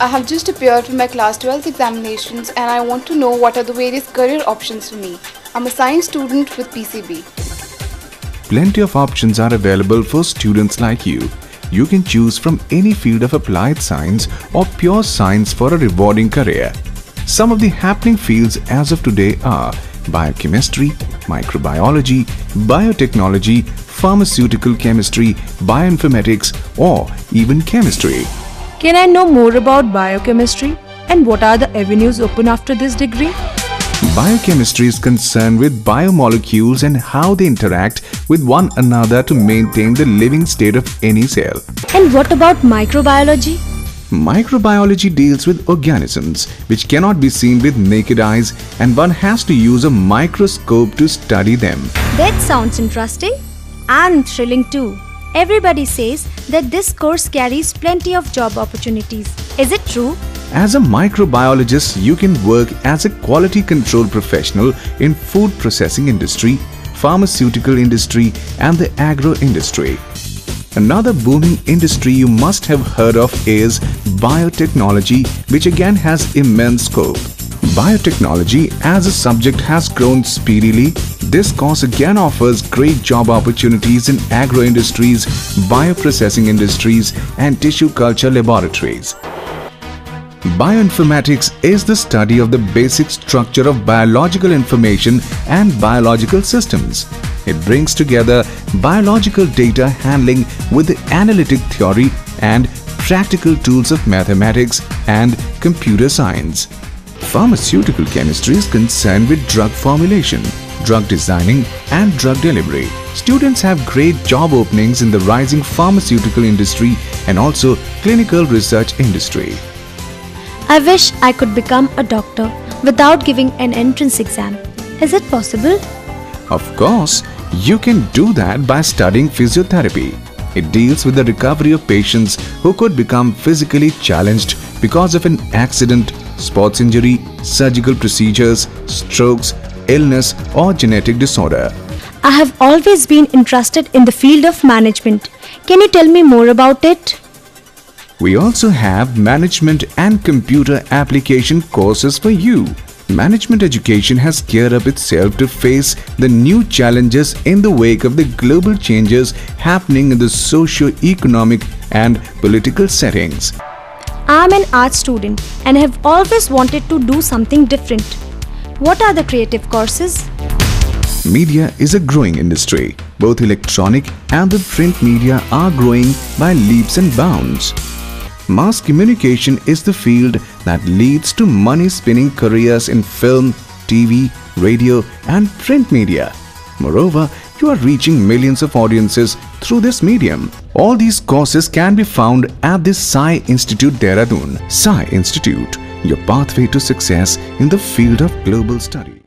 I have just appeared for my class 12th examinations and I want to know what are the various career options for me. I'm a science student with PCB. Plenty of options are available for students like you. You can choose from any field of applied science or pure science for a rewarding career. Some of the happening fields as of today are biochemistry, microbiology, biotechnology, pharmaceutical chemistry, bioinformatics, or even chemistry. Can I know more about biochemistry and what are the avenues open after this degree? Biochemistry is concerned with biomolecules and how they interact with one another to maintain the living state of any cell. And what about microbiology? Microbiology deals with organisms which cannot be seen with naked eyes, and one has to use a microscope to study them. That sounds interesting and thrilling too. Everybody says that this course carries plenty of job opportunities. Is it true? As a microbiologist, you can work as a quality control professional in food processing industry, pharmaceutical industry, and the agro industry. Another booming industry you must have heard of is biotechnology, which again has immense scope. Biotechnology as a subject has grown speedily. This course again offers great job opportunities in agro industries, bioprocessing industries, and tissue culture laboratories. Bioinformatics is the study of the basic structure of biological information and biological systems. It brings together biological data handling with the analytic theory and practical tools of mathematics and computer science. Pharmaceutical chemistry is concerned with drug formulation, drug designing, and drug delivery. Students have great job openings in the rising pharmaceutical industry and also clinical research industry. I wish I could become a doctor without giving an entrance exam. Is it possible? Of course, you can do that by studying physiotherapy. It deals with the recovery of patients who could become physically challenged because of an accident, sports injury, surgical procedures, strokes, illness, or genetic disorder. I have always been interested in the field of management. Can you tell me more about it? We also have management and computer application courses for you. Management education has geared up itself to face the new challenges in the wake of the global changes happening in the socio-economic and political settings. I am an art student and have always wanted to do something different. What are the creative courses? Media is a growing industry. Both electronic and the print media are growing by leaps and bounds. Mass communication is the field that leads to money-spinning careers in film, TV, radio, and print media. Moreover, you are reaching millions of audiences through this medium. All these courses can be found at the Sai Institute, Dehradun. Sai Institute, your pathway to success in the field of global studies.